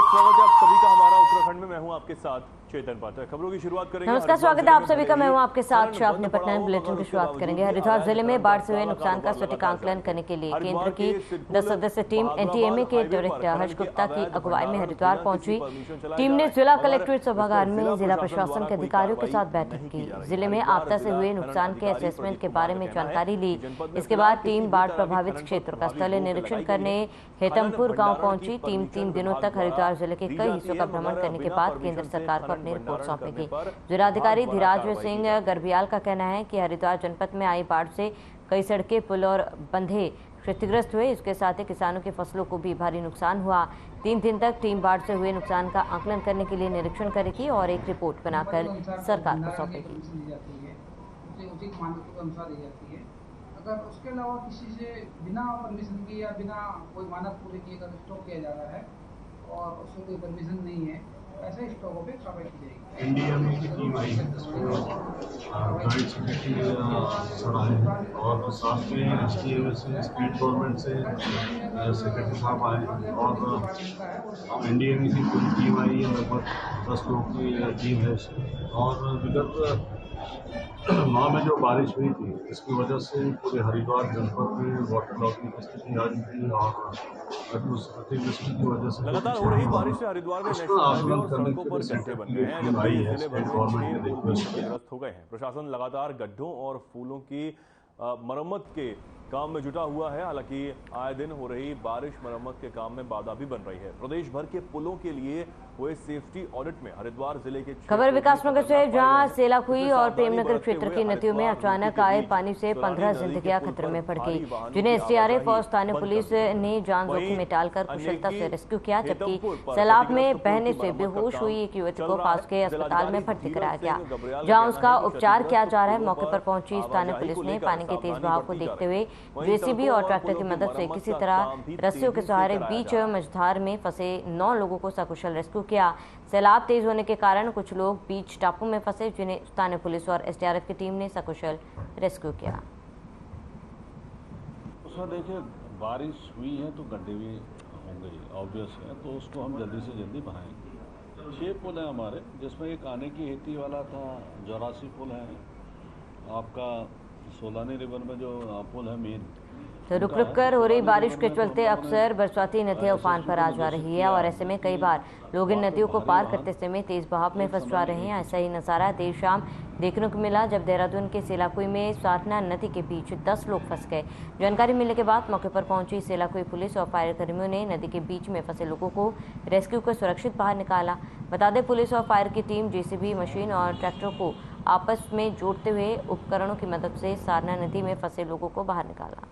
स्वागत है आप सभी का हमारा उत्तराखंड में। मैं हूं आपके साथ चेतन पाठक। खबरों की शुरुआत करेंगे। नमस्कार, स्वागत है आप सभी का। मैं हूं आपके साथ श्रावणी पटनायक। बुलेटिन की शुरुआत करेंगे। हरिद्वार जिले में बाढ़ से हुए नुकसान का सटीक आंकलन करने के लिए केंद्र की 10 सदस्यीय टीम एनटीएमए के डायरेक्टर हर्ष गुप्ता की अगुवाई में हरिद्वार पहुंची। टीम ने जिला कलेक्ट्रेट सभागार में जिला प्रशासन के अधिकारियों के साथ बैठक की। जिले में आपदा से हुए नुकसान के असेसमेंट के बारे में जानकारी ली। इसके बाद टीम बाढ़ प्रभावित क्षेत्रों का स्थलीय निरीक्षण करने हेतमपुर गांव पहुंची। टीम 3 दिनों तक हरिद्वार जिले के कई हिस्सों का भ्रमण करने के बाद केंद्र सरकार को अपनी रिपोर्ट सौंपेगी। जिलाधिकारी धीराज सिंह गर्बियाल का कहना है कि हरिद्वार जनपद में आई बाढ़ से कई सड़कें, पुल और बंधे क्षतिग्रस्त हुए। इसके साथ ही किसानों की फसलों को भी भारी नुकसान हुआ। 3 दिन तक टीम बाढ़ से हुए नुकसान का आकलन करने के लिए निरीक्षण करेगी और एक रिपोर्ट बनाकर सरकार को सौंपेगी। अगर उसके अलावा किसी से बिना परमिशन के या बिना कोई मानक पूरे किए अगर स्टॉक किया जा रहा है और उससे कोई परमिशन नहीं है, ऐसे स्टॉकों पे कार्रवाई की जाएगी। एनडीएमए की टीम आई है, गाइड सेक्रेटरी सड़ाए हैं और साथ में एसडीएमए से, स्टेट गवर्नमेंट से सेक्रेटरी साहब आए और एनडीएमए की पूरी टीम आई है। लगभग 10 लोगों की टीम है और विगत माह में जो बारिश हुई थी इसकी वजह से पूरे हरिद्वार जनपद में वाटर लॉगिंग की स्थिति आ रही थी और अतिवृष्टि की वजह से लगातार हो रही बारिश से हरिद्वार में नेशनल हाईवे और सड़कों पर गड्ढे बन गए हैं। जिले भर में 6 पुल क्षतिग्रस्त हो गए हैं। प्रशासन लगातार गड्ढों और पुलों की मरम्मत के काम में जुटा हुआ है। हालांकि आए दिन हो रही बारिश मरम्मत के काम में बाधा भी बन रही है। प्रदेश भर के पुलों के लिए हुए सेफ्टी ऑडिट में हरिद्वार जिले के खबर विकासनगर से, जहां सेलाकुई और प्रेमनगर क्षेत्र की नदियों में अचानक आए पानी से 15 जिंदगियां खतरे में पड़ गई, जिन्हें एसडीआरएफ और स्थानीय पुलिस ने जान जोखिम में डालकर कुशलता से रेस्क्यू किया। जबकि सैलाब में बहने से बेहोश हुई एक युवती को पास के अस्पताल में भर्ती कराया गया, जहां उसका उपचार किया जा रहा है। मौके पर पहुंची स्थानीय पुलिस ने पानी के तेज बहाव को देखते हुए जेसीबी और ट्रैक्टर की मदद से किसी तरह रस्सियों के सहारे बीच मझधार में फंसे 9 लोगों को सकुशल रेस्क्यू किया। सैलाब तेज होने के कारण कुछ लोग बीच टापू में फंसे, जिन्हें स्थानीय पुलिस और एसडीआरएफ की टीम ने सकुशल रेस्क्यू किया। उसमें देखिए बारिश हुई है तो गड्ढे भी होंगे, ऑब्वियस है, तो उसको हम जल्दी से जल्दी बनाएंगे। 6 पुल है हमारे, जिसमें एक आने की हेती वाला था, 84 पुल है, आपका सोलानी रिवर में जो पुल है मेन। तो रुक रुक कर हो रही बारिश के चलते अक्सर बरसाती नदियां उफान पर आ जा रही है और ऐसे में कई बार लोग इन नदियों को पार करते समय तेज बहाव में फंस जा रहे हैं। ऐसा ही नज़ारा देर शाम देखने को मिला जब देहरादून के सेलाकुई में सारना नदी के बीच 10 लोग फंस गए। जानकारी मिलने के बाद मौके पर पहुंची सेलाकुई पुलिस और फायर कर्मियों ने नदी के बीच में फंसे लोगों को रेस्क्यू कर सुरक्षित बाहर निकाला। बता दें, पुलिस और फायर की टीम जेसीबी मशीन और ट्रैक्टर को आपस में जोड़ते हुए उपकरणों की मदद से सारना नदी में फंसे लोगों को बाहर निकाला।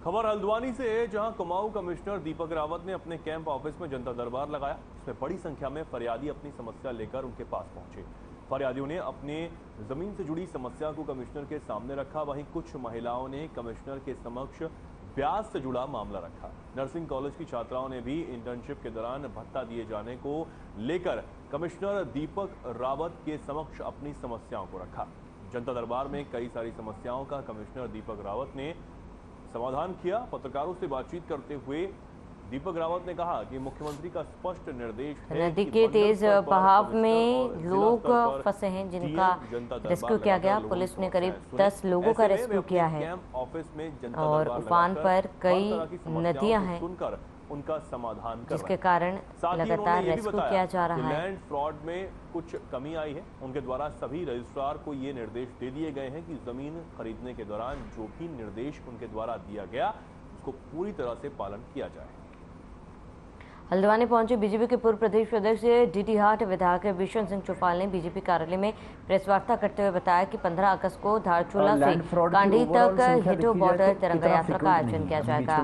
खबर हल्द्वानी से, जहां कुमाऊं कमिश्नर दीपक रावत ने अपने कैंप ऑफिस में जनता दरबार लगाया। इसमें बड़ी संख्या में फरियादी अपनी समस्या लेकर उनके पास पहुंचे। फरियादियों ने अपने जमीन से जुड़ी समस्या को कमिश्नर के सामने रखा। वहीं कुछ महिलाओं ने कमिश्नर के समक्ष ब्याज से जुड़ा मामला रखा। नर्सिंग कॉलेज की छात्राओं ने भी इंटर्नशिप के दौरान भत्ता दिए जाने को लेकर कमिश्नर दीपक रावत के समक्ष अपनी समस्याओं को रखा। जनता दरबार में कई सारी समस्याओं का कमिश्नर दीपक रावत ने समाधान किया। पत्रकारों से बातचीत करते हुए दीपक रावत ने कहा कि मुख्यमंत्री का स्पष्ट निर्देश है नदी के तेज बहाव में लोग फंसे हैं, जिनका रेस्क्यू किया गया। पुलिस ने करीब 10 लोगों का रेस्क्यू किया है और उफान पर कई नदियां हैं, उनका समाधान कर जिसके कारण लगातार रेस्क्यू किया जा रहा है। लैंड फ्रॉड में कुछ कमी आई है। उनके द्वारा सभी रजिस्ट्रार को ये निर्देश दे दिए गए हैं कि जमीन खरीदने के दौरान जो भी निर्देश उनके द्वारा दिया गया उसको पूरी तरह से पालन किया जाए। हल्द्वानी पहुंचे बीजेपी के पूर्व प्रदेश अध्यक्ष डीडीहाट विधायक बिशन सिंह चौफाल ने बीजेपी कार्यालय में प्रेस वार्ता करते हुए बताया कि 15 अगस्त को धारचूला से कांडी तक हिटो बॉर्डर तिरंगा यात्रा का आयोजन किया जाएगा।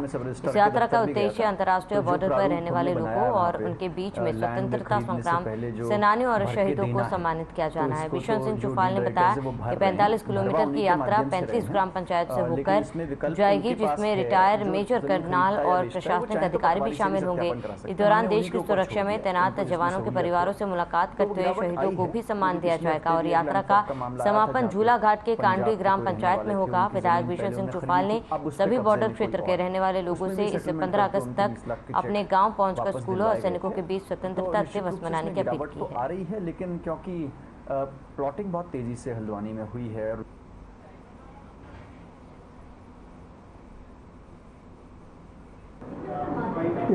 इस यात्रा का उद्देश्य अंतर्राष्ट्रीय बॉर्डर पर रहने वाले लोगों और उनके बीच में स्वतंत्रता संग्राम सेनानियों और शहीदों को सम्मानित किया जाना है। बिशन सिंह चौफाल ने बताया कि 45 किलोमीटर की यात्रा 35 ग्राम पंचायत से होकर जाएगी, जिसमें रिटायर मेजर कर्नल और प्रशासनिक अधिकारी भी शामिल होंगे। दौरान देश की सुरक्षा में तैनात जवानों के परिवारों से मुलाकात करते हुए शहीदों को भी सम्मान दिया जाएगा और यात्रा का समापन झूला घाट के कांडवी ग्राम पंचायत में होगा। विधायक भीषण सिंह चुफाल ने सभी बॉर्डर क्षेत्र के रहने वाले लोगों से इस 15 अगस्त तक अपने गाँव पहुँचकर स्कूलों और सैनिकों के बीच स्वतंत्रता दिवस मनाने की अपील की आ रही है, लेकिन क्योंकि प्लॉटिंग बहुत तेजी से हल्द्वानी में हुई है।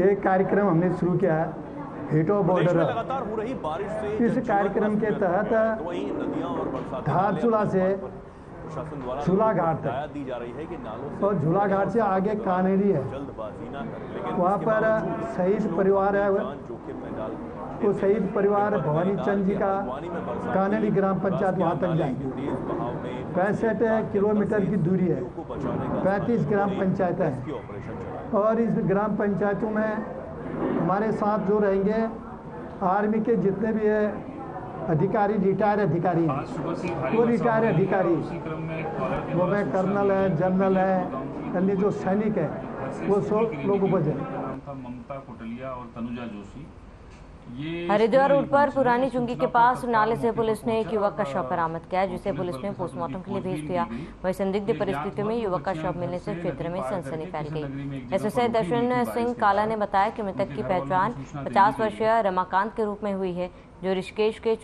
एक कार्यक्रम हमने शुरू किया है, हेटो बॉर्डर। लगातार हो रही बारिश से इस कार्यक्रम के तहत धारचूला से झूला घाट तक दी जा रही है कि नालों से और झूला घाट से आगे कानेरी है, जल्दबाजी ना करें, लेकिन वहाँ पर शहीद परिवार है। जोखिम में डाल वो शहीद परिवार भवानी चंद जी का कानेरी ग्राम पंचायत वहाँ तक जाएगी। 65 किलोमीटर की दूरी है, 35 ग्राम पंचायत है और इस ग्राम पंचायतों में हमारे साथ जो रहेंगे आर्मी के जितने भी है अधिकारी, रिटायर अधिकारी, वो रिटायर अधिकारी, वो में कर्नल है, जनरल है, अन्य जो सैनिक है, वो 100 लोग उपज है। ममता कोटलिया और तनुजा जोशी। हरिद्वार रोड पर पुरानी चुंगी के पास नाले से पुलिस ने एक युवक का शव बरामद किया, जिसे पुलिस ने पोस्टमार्टम के लिए भेज दिया। वहीं संदिग्ध परिस्थितियों में युवक का शव मिलने से क्षेत्र में सनसनी फैल गई। एसएसआई दर्शन सिंह काला ने बताया कि मृतक की पहचान 50 वर्षीय रमाकांत के रूप में हुई है, जो ऋषिकेश के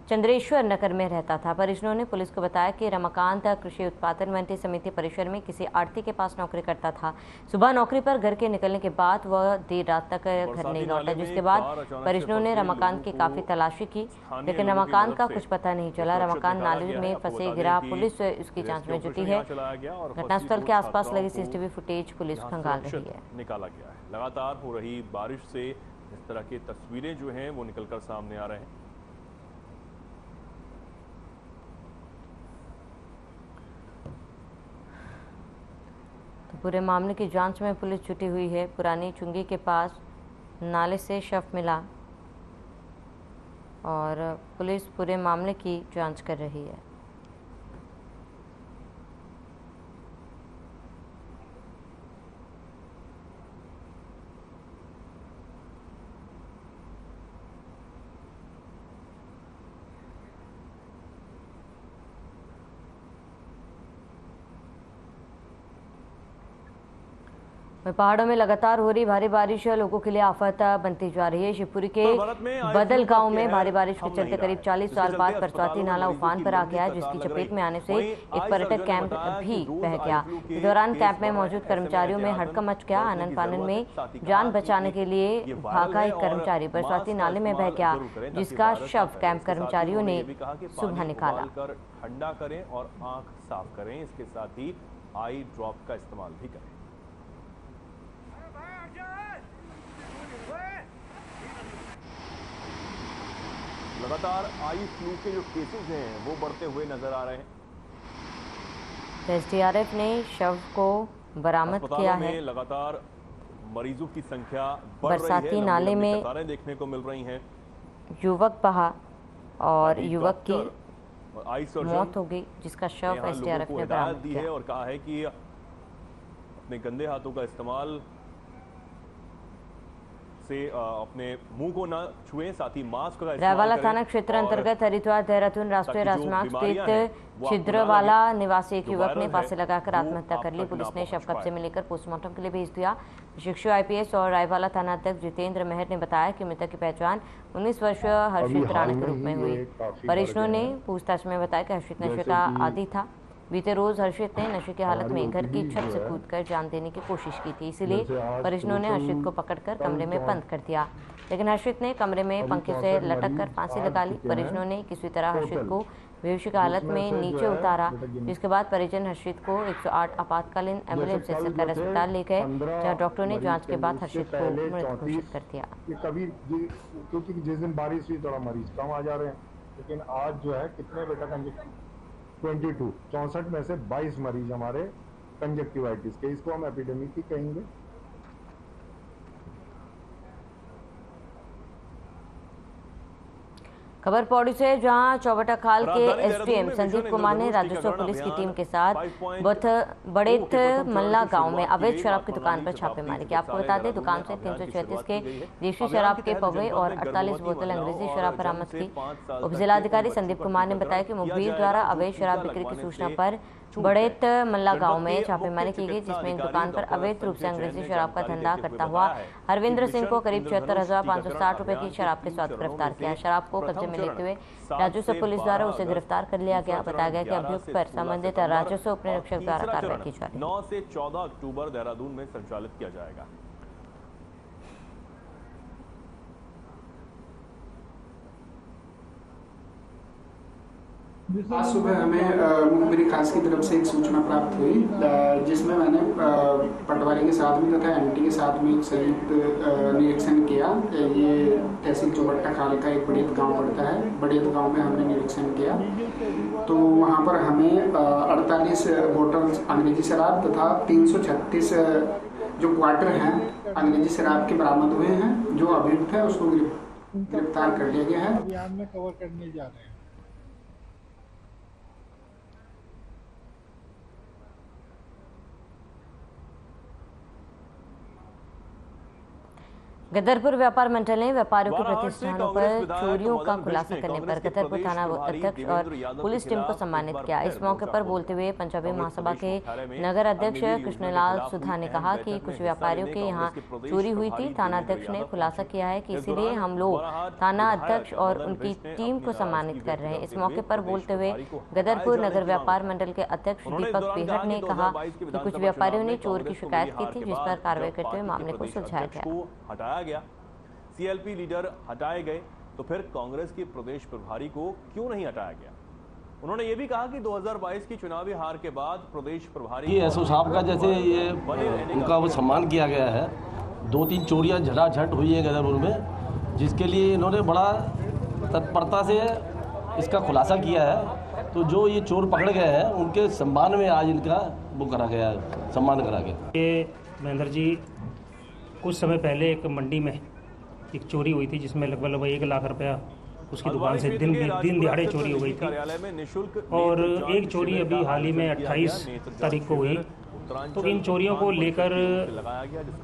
चंद्रेश्वर नगर में रहता था। परिजनों ने पुलिस को बताया कि रमाकांत कृषि उत्पादन मंत्री समिति परिसर में किसी आढ़ती के पास नौकरी करता था। सुबह नौकरी पर घर के निकलने के बाद वह देर रात तक घर नहीं लौटा, जिसके बाद परिजनों ने रमाकांत की काफी तलाशी की, लेकिन रमाकांत का कुछ पता नहीं चला। रमाकांत नाले में फंसे गिरा, पुलिस उसकी जांच में जुटी है। घटनास्थल के आसपास लगी सीसीटीवी फुटेज पुलिस खंगाल रही है। निकाला गया है। लगातार हो रही बारिश से इस तरह की तस्वीरें जो हैं वो निकलकर सामने आ रहे हैं। तो पूरे मामले की जांच में पुलिस जुटी हुई है। पुरानी चुंगी के पास नाले से शव मिला और पुलिस पूरे मामले की जांच कर रही है। पहाड़ों में लगातार हो रही भारी बारिश लोगों के लिए आफत बनती जा रही है। शिवपुरी के बदल गांव में भारी बारिश के चलते करीब 40 साल बाद परसवाती नाला उफान पर आ गया, जिसकी चपेट में आने से एक पर्यटक कैंप भी बह गया। इस दौरान कैंप में मौजूद कर्मचारियों में हड़कंप मच गया। आनन फानन में जान बचाने के लिए भागा एक कर्मचारी परसवाती नाले में बह गया, जिसका शव कैंप कर्मचारियों ने सुबह निकाला। ठंडा करें और आंख साफ करें, इसके साथ ही आई ड्रॉप का इस्तेमाल भी करें। लगातार आई फ्लू के जो केसेस हैं वो बढ़ते हुए नजर आ रहे हैं। एसडीआरएफ ने शव को बरामद किया है। लगातार मरीजों की संख्या बढ़ बरसाती रही है। नाले में कतारें देखने को मिल रही हैं। युवक बहा और युवक की मौत हो गई, जिसका शव एसडीआरएफ ने बरामद दी है और कहा है कि अपने गंदे हाथों का इस्तेमाल से अपने मुंह को न छुएं, साथ ही मास्क का इस्तेमाल करें। रायवाला थाना क्षेत्र अंतर्गत हरिद्वार देहरादून राष्ट्रीय राजमार्ग स्थित छिद्रवाला निवासी एक युवक ने फांसी लगाकर आत्महत्या कर ली। पुलिस ने शव कब्जे में लेकर पोस्टमार्टम के लिए भेज दिया। शिक्षु आईपीएस और रायवाला थाना अध्यक्ष जितेंद्र मेहर ने बताया कि मृतक की पहचान 19 वर्षीय हर्षित राणा के रूप में हुई। परिजनों ने पूछताछ में बताया कि हर्षित नशे का आदी था। बीते रोज हर्षित ने नशे की हालत में घर की छत से कूदकर जान देने की कोशिश की थी, इसलिए परिजनों ने हर्षित को पकड़कर कमरे में बंद कर दिया, लेकिन हर्षित ने कमरे में पंखे से लटक कर फांसी लगा ली। परिजनों ने किसी तरह हर्षित को बेहोशी की हालत में नीचे उतारा, जिसके बाद परिजन हर्षित को 108 आपातकालीन एम्बुलेंस से सरकारी अस्पताल ले गए, जहां डॉक्टरों ने जांच के बाद हर्षित को मृत घोषित कर दिया। कभी क्योंकि जिस दिन बारिश हुई थोड़ा मरीज कम आ जा रहे हैं, लेकिन आज जो है कितने बेटा 22 64 में से 22 मरीज हमारे कंजक्टिवाइटिस के, इसको हम एपिडेमिक ही कहेंगे। खबर पौड़ी से, जहां चौबटा खाल के एसडीएम संदीप कुमार ने राजस्व पुलिस की टीम के साथ बड़ेत मल्ला गांव में अवैध शराब की दुकान पर छापेमारी की। आपको बता दें, दुकान से 336 के देशी शराब के पौवे और 48 बोतल अंग्रेजी शराब बरामद की। उप जिलाधिकारी संदीप कुमार ने बताया कि मुखबिर द्वारा अवैध शराब बिक्री की सूचना पर बड़ेत मल्ला गांव में छापेमारी की गई, जिसमें एक दुकान पर अवैध रूप से अंग्रेजी शराब का धंधा करता हुआ हरविंद्र सिंह को करीब 76,560 रुपए की शराब के साथ गिरफ्तार किया। शराब को कब्जे में लेते हुए राजस्व पुलिस द्वारा उसे गिरफ्तार कर लिया गया। बताया गया कि अभियुक्त पर संबंधित राजस्व उप निरीक्षक द्वारा कार्रवाई की जा रही है। 9 से 14 अक्टूबर देहरादून में संचालित किया जाएगा। आज सुबह हमें मुखबिर खास की तरफ से एक सूचना प्राप्त हुई, जिसमें मैंने पटवारी के साथ में तथा एमटी के साथ में एक संयुक्त निरीक्षण किया। ये तहसील चौबट्टा खाल का एक बड़ेत गांव पड़ता है। बड़ेत गांव में हमने निरीक्षण किया तो वहां पर हमें 48 बोतल अंग्रेजी शराब तथा 336 जो क्वार्टर हैं अंग्रेजी शराब के बरामद हुए हैं। जो अभियुक्त है उसको गिरफ्तार कर लिया गया है। अभियान में कवर करने जा रहे हैं। गदरपुर व्यापार मंडल ने व्यापारियों के प्रतिष्ठानों पर चोरियों का खुलासा करने पर गदरपुर थाना अध्यक्ष और पुलिस टीम को सम्मानित किया। इस मौके पर बोलते हुए पंजाबी महासभा के नगर अध्यक्ष कृष्णलाल सुधा ने कहा कि कुछ व्यापारियों के यहां चोरी हुई थी। थाना अध्यक्ष ने खुलासा किया है कि इसीलिए हम लोग थाना अध्यक्ष और उनकी टीम को सम्मानित कर रहे हैं। इस मौके पर बोलते हुए गदरपुर नगर व्यापार मंडल के अध्यक्ष दीपक बेहट ने कहा कि कुछ व्यापारियों ने चोर की शिकायत की थी, जिस पर कार्रवाई करते हुए मामले को सुलझाया गया। सीएलपी लीडर हटाए गए तो फिर कांग्रेस के प्रदेश प्रभारी को क्यों नहीं हटाया गया? उन्होंने ये भी कहा कि 2022 की चुनावी हार के बाद प्रदेश प्रभारी एसओ साहब का जैसे ये उनका वो सम्मान किया गया है। 2-3 चोरियां झटाझट हुई है गदरपुर में, जिसके लिए इन्होंने बड़ा तत्परता से इसका खुलासा किया है। तो जो ये चोर पकड़ गए हैं उनके सम्मान में आज इनका वो करा गया, सम्मान करा गया। ये महेंद्र जी, कुछ समय पहले एक मंडी में एक चोरी हुई थी, जिसमें लगभग 1 लाख रुपया उसकी दुकान से दिन दिहाड़े चोरी हो गई थी। और एक चोरी अभी हाल ही में 28 तारीख को हुई। तो इन चोरियों को लेकर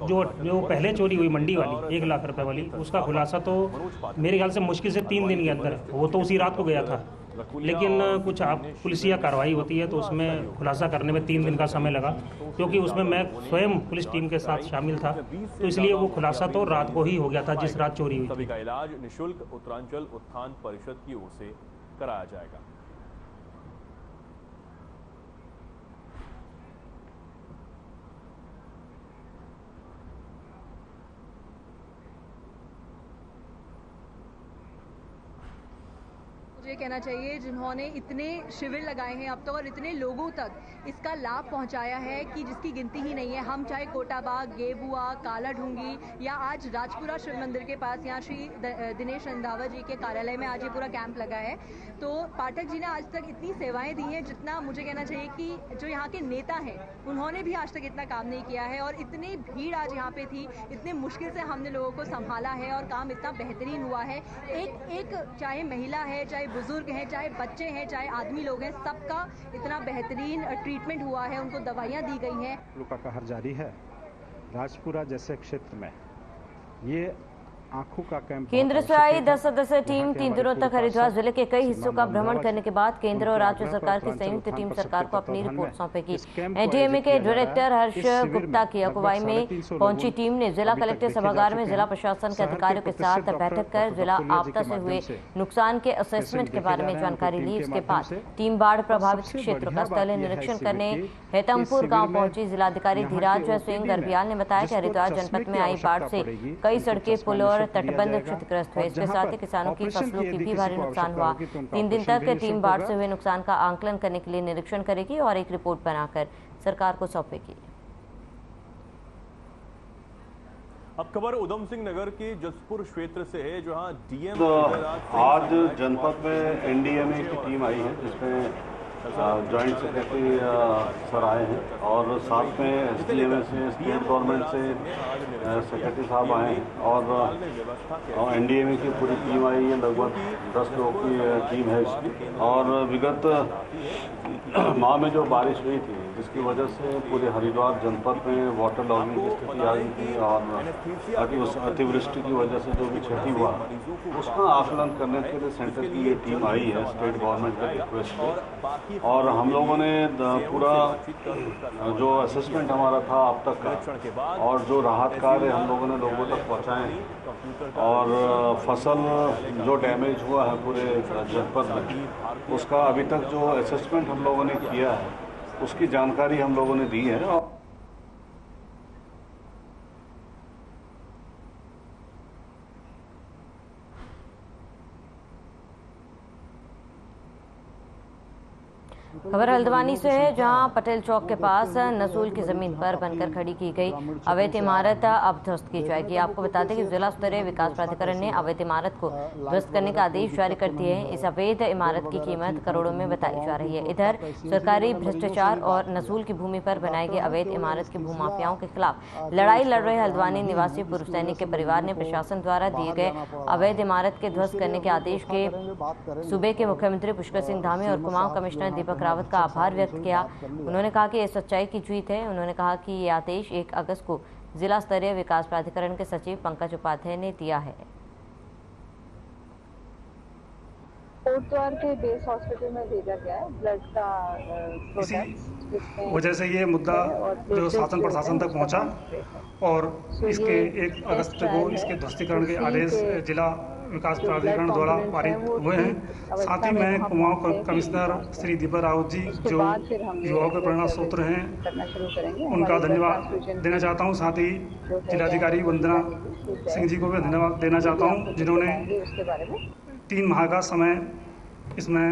जो पहले चोरी हुई मंडी वाली 1 लाख रुपए वाली, उसका खुलासा तो मेरे ख्याल से मुश्किल से 3 दिन के अंदर, वो तो उसी रात को गया था, लेकिन कुछ पुलिसिया कार्रवाई होती है तो उसमें खुलासा करने में 3 दिन का समय लगा, क्योंकि उसमें मैं स्वयं पुलिस टीम के साथ शामिल था। तो इसलिए वो खुलासा तो रात को ही हो गया था जिस रात चोरी हुई। सभी का इलाज निःशुल्क उत्तरांचल उत्थान परिषद की ओर से कराया जाएगा। मुझे कहना चाहिए जिन्होंने इतने शिविर लगाए हैं अब तक और इतने लोगों तक इसका लाभ पहुंचाया है कि जिसकी गिनती ही नहीं है। हम चाहे कोटाबाग, गेबुआ, काला ढूंगी या आज राजपुरा शिव मंदिर के पास यहाँ श्री दिनेश रंधावा जी के कार्यालय में आज ये पूरा कैंप लगा है। तो पाठक जी ने आज तक इतनी सेवाएं दी हैं जितना मुझे कहना चाहिए कि जो यहाँ के नेता हैं उन्होंने भी आज तक इतना काम नहीं किया है। और इतनी भीड़ आज यहाँ पे थी, इतने मुश्किल से हमने लोगों को संभाला है और काम इतना बेहतरीन हुआ है। एक चाहे महिला है, चाहे बुजुर्ग हैं, चाहे बच्चे हैं, चाहे आदमी लोग हैं, सबका इतना बेहतरीन ट्रीटमेंट हुआ है, उनको दवाइयाँ दी गई हैं। का कहर जारी है। राजपुरा जैसे क्षेत्र में ये आंखों का कैंप। केंद्र से आई 10 सदस्यीय टीम 3 दिनों तक हरिद्वार जिले के कई हिस्सों का भ्रमण करने के बाद केंद्र और राज्य सरकार की संयुक्त टीम सरकार को अपनी रिपोर्ट सौंपेगी। एनडीएमए के डायरेक्टर हर्ष गुप्ता की अगुवाई में पहुंची टीम ने जिला कलेक्टर सभागार में जिला प्रशासन के अधिकारियों के साथ बैठक कर जिला आपदा से हुए नुकसान के असेसमेंट के बारे में जानकारी ली। इसके बाद टीम बाढ़ प्रभावित क्षेत्र का स्थलीय निरीक्षण करने हेतमपुर गाँव पहुंची। जिलाधिकारी धीराज सिंह गर्बियाल ने बताया कि हरिद्वार जनपद में आई बाढ़ से कई सड़कें, पुल और तटबंध क्षतिग्रस्त हुए। इसके साथ ही किसानों की फसलों की भी भारी नुकसान हुआ। 3 दिन तक टीम बाढ़ से हुए नुकसान का आंकलन करने के लिए निरीक्षण करेगी और एक रिपोर्ट बनाकर सरकार को सौंपेगी। अब खबर उधम सिंह नगर के जसपुर क्षेत्र से है, जहां डीएम आज जनपद में एनडीएमए की टीम आई है, जिसमें जॉइंट सेक्रेटरी सर आए हैं और साथ में SDMA से, स्टेट गवर्नमेंट से सेक्रेटरी साहब आए हैं और NDMA की पूरी टीम आई है, लगभग 10 लोगों की टीम है इसकी। और विगत माह में जो बारिश हुई थी जिसकी वजह से पूरे हरिद्वार जनपद में वाटर लॉगिंग की स्थिति आ गई थी और अतिवृष्टि की वजह से जो भी क्षति हुआ उसका आकलन करने के लिए सेंटर की ये टीम आई है स्टेट गवर्नमेंट के रिक्वेस्ट पे। और हम लोगों ने पूरा जो असेसमेंट हमारा था अब तक का और जो राहत कार्य हम लोगों ने लोगों तक पहुँचाए हैं और फसल जो डैमेज हुआ है पूरे जनपद में उसका अभी तक जो असेसमेंट हम लोगों ने किया है उसकी जानकारी हम लोगों ने दी है। खबर हल्द्वानी से है, जहां पटेल चौक के पास नसूल की जमीन पर बनकर खड़ी की गई अवैध इमारत अब ध्वस्त की जाएगी। आपको बता दें कि जिला स्तरीय विकास प्राधिकरण ने अवैध इमारत को ध्वस्त करने का आदेश जारी कर दिए हैं। इस अवैध इमारत की कीमत करोड़ों में बताई जा रही है। इधर सरकारी भ्रष्टाचार और नसूल की भूमि पर बनाई गई अवैध इमारत के भूमाफियाओं के खिलाफ लड़ाई लड़ रहे हल्द्वानी निवासी पूर्व सैनिक के परिवार ने प्रशासन द्वारा दिए गए अवैध इमारत के ध्वस्त करने के आदेश के सूबे के मुख्यमंत्री पुष्कर सिंह धामी और कुमाऊं कमिश्नर दीपक रावत का आभार व्यक्त किया। उन्होंने कहा कि यह सच्चाई की जीत है। उन्होंने कहा कि ये आदेश 1 अगस्त को जिला स्तरीय विकास प्राधिकरण के सचिव पंकज उपाध्याय ने दिया है। कोटद्वार के बेस हॉस्पिटल में भेजा गया है ब्लड का प्रोडक्ट। वजह से ये मुद्दा जो शासन प्रशासन तक पहुंचा और इसके 1 अगस्त को इसके ध्वस्तीकरण के आदेश जिला विकास प्राधिकरण द्वारा पारित हुए हैं। साथ ही मैं कुमाऊं कमिश्नर श्री दीपक रावत जी जो युवाओं के प्रेरणा स्रोत हैं उनका धन्यवाद देना चाहता हूं। साथ ही जिलाधिकारी वंदना सिंह जी को भी धन्यवाद देना चाहता हूं जिन्होंने 3 माह का समय इसमें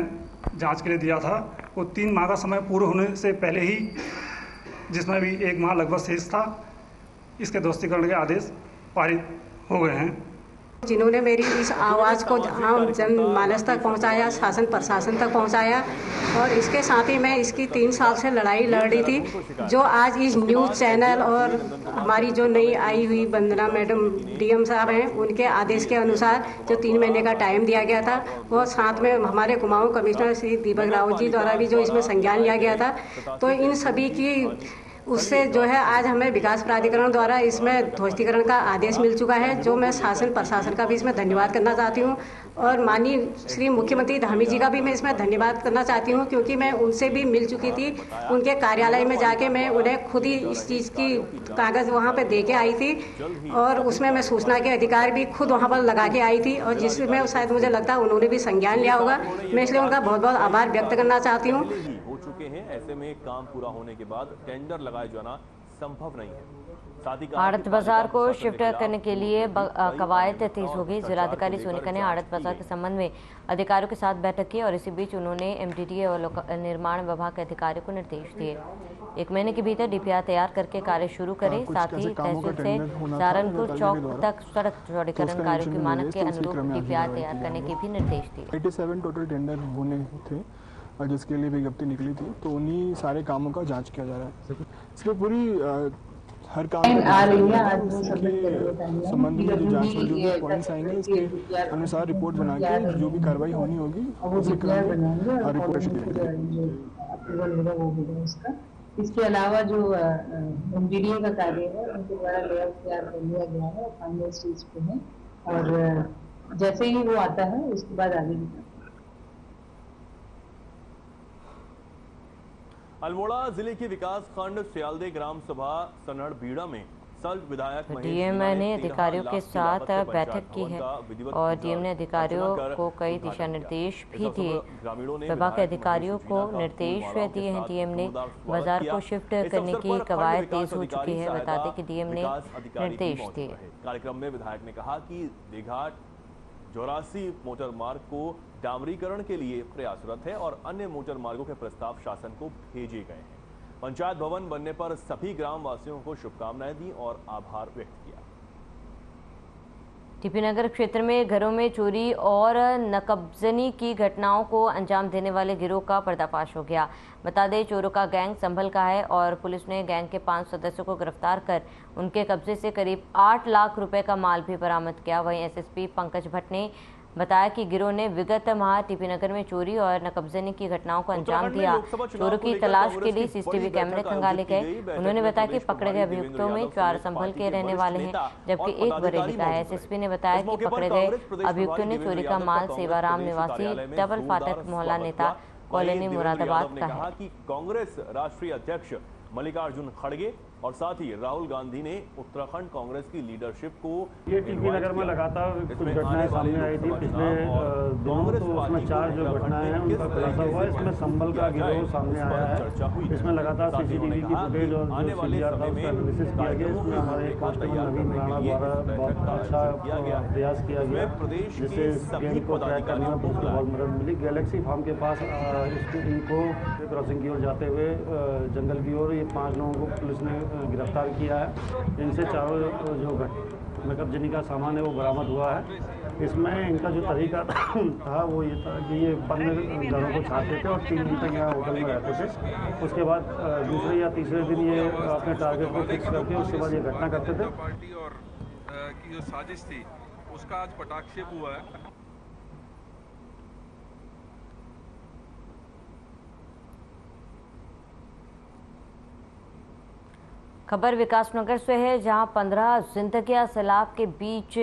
जांच के लिए दिया था। वो 3 माह का समय पूर्ण होने से पहले ही जिसमें भी 1 माह लगभग शेष था इसके ध्वस्तीकरण के आदेश पारित हो गए हैं। जिन्होंने मेरी इस आवाज़ को आम जनमानस तक पहुंचाया, शासन प्रशासन तक पहुंचाया और इसके साथ ही मैं इसकी 3 साल से लड़ाई लड़ रही थी। जो आज इस न्यूज़ चैनल और हमारी जो नई आई हुई वंदना मैडम DM साहब हैं उनके आदेश के अनुसार जो 3 महीने का टाइम दिया गया था वो साथ में हमारे कुमाऊं कमिश्नर श्री दीपक रावत जी द्वारा भी जो इसमें संज्ञान लिया गया था, तो इन सभी की उससे जो है आज हमें विकास प्राधिकरण द्वारा इसमें ध्वस्तीकरण का आदेश मिल चुका है, जो मैं शासन प्रशासन का भी इसमें धन्यवाद करना चाहती हूँ और माननीय श्री मुख्यमंत्री धामी जी का भी मैं इसमें धन्यवाद करना चाहती हूँ क्योंकि मैं उनसे भी मिल चुकी थी। उनके कार्यालय में जाके मैं उन्हें खुद ही इस चीज़ की कागज़ वहाँ पर दे के आई थी और उसमें मैं सूचना के अधिकार भी खुद वहाँ पर लगा के आई थी और जिसमें शायद मुझे लगता है उन्होंने भी संज्ञान लिया होगा। मैं इसलिए उनका बहुत बहुत आभार व्यक्त करना चाहती हूँ। हैं ऐसे में काम पूरा होने के बाद टेंडर लगाए जाना संभव नहीं है। साथ ही आड़त बाजार को शिफ्ट करने के लिए कवायद तेज हो गई। जिलाधिकारी सोनिका ने आड़त बाजार के संबंध में अधिकारियों के साथ बैठक की और इसी बीच उन्होंने MDDA और लोक निर्माण विभाग के अधिकारियों को निर्देश दिए 1 महीने के भीतर DPR तैयार करके कार्य शुरू करें। साथ ही तहसील से सहारनपुर चौक तक सड़क चौड़ीकरण कार्यों के मानक के अनुरूप DPR तैयार करने के भी निर्देश दिए। 87 टोटल टेंडर होने थे और जिसके लिए विज्ञप्ति निकली थी, तो उन्हीं सारे कामों का जांच किया जा रहा है। इसमें पूरी हर काम के संबंध में जो जांच होगी, जो पॉइंट्स आएंगे इसके अनुसार रिपोर्ट बना के जो भी कार्रवाई होनी होगी उसी क्रम में रिपोर्ट उसका। इसके अलावा जो MDDA का कार्य है उनके द्वारा लेआउट तैयार कर लिया गया है, फाइनल स्टेज पे है और जैसे ही वो आता है उसके बाद आगे अल्मोड़ा जिले के विकास खंड सियालदे ग्राम सभा सनड़ बीड़ा में सल्ट विधायक DM ने अधिकारियों के साथ बैठक की है और DM ने अधिकारियों को कई दिशा निर्देश भी दिए। विभाग के अधिकारियों को निर्देश दिए हैं। DM ने बाजार को शिफ्ट करने की कवायद तेज हो चुकी है। बता दें कि DM ने निर्देश दिए। कार्यक्रम में विधायक ने कहा कि देघाट जोरासी मोटर मार्ग को डामरीकरण के लिए प्रयासरत है और अन्य मोटर मार्गों के प्रस्ताव शासन को भेजे गए हैं। पंचायत भवन बनने पर सभी ग्राम वासियों को शुभकामनाएं दी और आभार व्यक्त किया। टीपी नगर क्षेत्र में घरों में चोरी और नकबजनी की घटनाओं को अंजाम देने वाले गिरोह का पर्दाफाश हो गया। बता दें, चोरों का गैंग संभल का है और पुलिस ने गैंग के 5 सदस्यों को गिरफ्तार कर उनके कब्जे से करीब 8 लाख रुपए का माल भी बरामद किया। वहीं एसएसपी पंकज भट्ट ने बताया कि गिरोह ने विगत माह टीपी नगर में चोरी और नकबजनी की घटनाओं को अंजाम दिया। चोरों की तलाश के लिए सीसीटीवी कैमरे खंगाले गए। उन्होंने बताया कि पकड़े गए अभियुक्तों में 4 संभल के रहने वाले हैं, जबकि 1 बरेली का है। एसएसपी ने बताया कि पकड़े गए अभियुक्तों ने चोरी का माल सेवाराम निवासी डबल फाटक मोहल्ला नेता कॉलोनी मुरादाबाद का है। कांग्रेस राष्ट्रीय अध्यक्ष मल्लिकार्जुन खड़गे और साथ ही राहुल गांधी ने उत्तराखंड कांग्रेस की लीडरशिप को ये टीपी नगर में लगातार कुछ घटनाएं सामने आई थी पिछले दिनों, तो उसमें 4 जो घटनाएं हैं उनका खुलासा हुआ। इसमें संभल का गिरोह सामने आया है। इसमें लगातार सीसीटीवी की फुटेज और जो सीडीआर था उसका एनालिसिस किया गया। इसमें हमारे कांस्टेबल नवीन राणा द्वारा बहुत अच्छा प्रयास किया गया, जिससे इस गैंग को ट्रैक करने में बहुत मदद मिली। गैलेक्सी फार्म के पास इनको क्रॉसिंग की ओर जाते हुए जंगल की ओर ये 5 लोगों को पुलिस ने गिरफ्तार किया है। इनसे चारों जो नकबजनी का सामान है वो बरामद हुआ है। इसमें इनका जो तरीका था वो ये था कि ये बंद घरों को छापते थे और 3 दिन तक यहाँ होटल में रहते थे। उसके बाद दूसरे या तीसरे दिन ये अपने टारगेट को फिक्स करके उसके बाद ये घटना करते थे। पार्टी और की जो साजिश थी उसका आज पटाक्षेप हुआ है। खबर विकासनगर से है, जहां 15 जिंदगियां सैलाब के बीच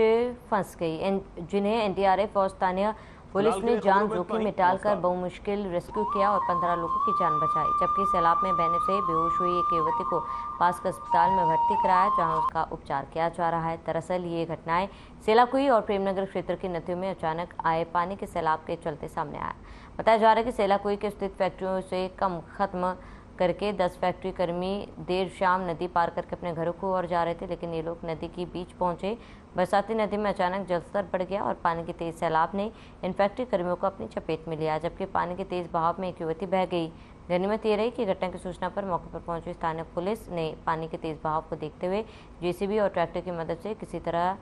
फंस गई, जिन्हें एनडीआरएफ और स्थानीय पुलिस ने जान जोखिम में डालकर बहुमुश्किल रेस्क्यू किया और 15 लोगों की जान बचाई। जबकि सैलाब में बहने से बेहोश हुई एक युवती को पास के अस्पताल में भर्ती कराया, जहां उसका उपचार किया जा रहा है। दरअसल ये घटनाएं सेलाकुई और प्रेमनगर क्षेत्र की नदियों में अचानक आए पानी के सैलाब के चलते सामने आया। बताया जा रहा है कि सेलाकुई के स्थित फैक्ट्रियों से कम खत्म करके 10 फैक्ट्री कर्मी देर शाम नदी पार करके अपने घरों को ओर जा रहे थे, लेकिन ये लोग नदी के बीच पहुंचे। बरसाती नदी में अचानक जलस्तर बढ़ गया और पानी के तेज सैलाब ने इन फैक्ट्री कर्मियों को अपनी चपेट में लिया, जबकि पानी के तेज बहाव में एक युवती बह गई। गनीमत ये रही कि घटना की सूचना पर मौके पर पहुंची स्थानीय पुलिस ने पानी के तेज बहाव को देखते हुए जेसीबी और ट्रैक्टर की मदद से किसी तरह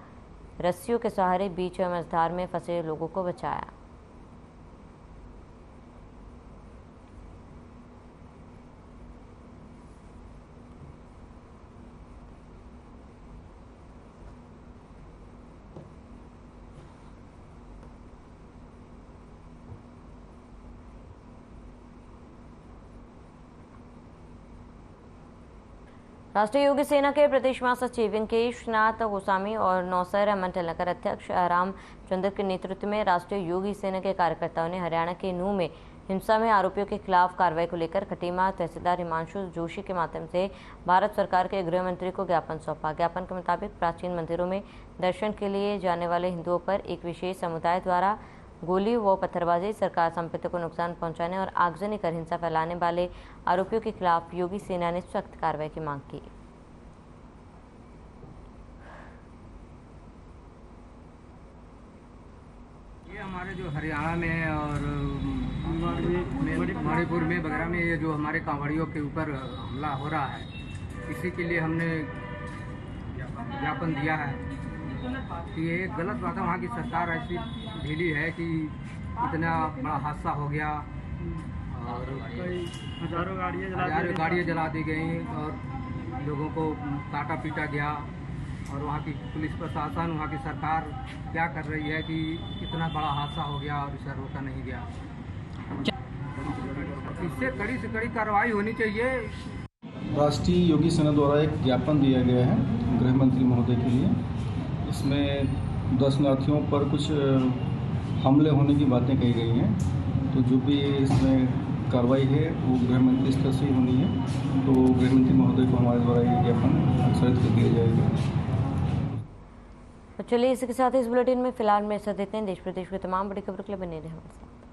रस्सियों के सहारे बीच मझधार में फंसे लोगों को बचाया। राष्ट्रीय योगी सेना के प्रदेश महासचिव वेंकटेश नाथ गोस्वामी और नौसर मंडल नगर अध्यक्ष रामचंद्र के नेतृत्व में राष्ट्रीय योगी सेना के कार्यकर्ताओं ने हरियाणा के नूंह में हिंसा में आरोपियों के खिलाफ कार्रवाई को लेकर खटीमा तहसीलदार हिमांशु जोशी के माध्यम से भारत सरकार के गृह मंत्री को ज्ञापन सौंपा। ज्ञापन के मुताबिक प्राचीन मंदिरों में दर्शन के लिए जाने वाले हिंदुओं पर एक विशेष समुदाय द्वारा गोली व पत्थरबाजी, सरकार संपत्ति को नुकसान पहुंचाने और आगजनी कर हिंसा फैलाने वाले आरोपियों के खिलाफ योगी सेना ने सख्त कार्रवाई की मांग की। ये हमारे जो हरियाणा में और मणिपुर में वगैरह में ये जो हमारे कांवड़ियों के ऊपर हमला हो रहा है, इसी के लिए हमने ज्ञापन दिया है कि ये गलत बात है। वहाँ की सरकार ऐसी ढीली है कि इतना बड़ा हादसा हो गया और हजारों गाड़ियाँ जला दी गई और लोगों को काटा पीटा गया। और वहाँ की पुलिस प्रशासन, वहाँ की सरकार क्या कर रही है कि इतना बड़ा हादसा हो गया और इसे रोका नहीं गया। इससे कड़ी से कड़ी कार्रवाई होनी चाहिए। राष्ट्रीय योगी सेना द्वारा एक ज्ञापन दिया गया है गृह मंत्री महोदय के लिए। इसमें दर्शनार्थियों पर कुछ हमले होने की बातें कही गई हैं, तो जो भी इसमें कार्रवाई है वो गृह मंत्री स्तर से ही होनी है। तो गृह मंत्री महोदय को हमारे द्वारा ये ज्ञापन अग्रसरित कर दिया जाएगा। तो चलिए इसी के साथ इस बुलेटिन में फिलहाल मेरे साथ देते हैं। देश प्रदेश के तमाम बड़ी खबरों के लिए बने रहे हमारे साथ।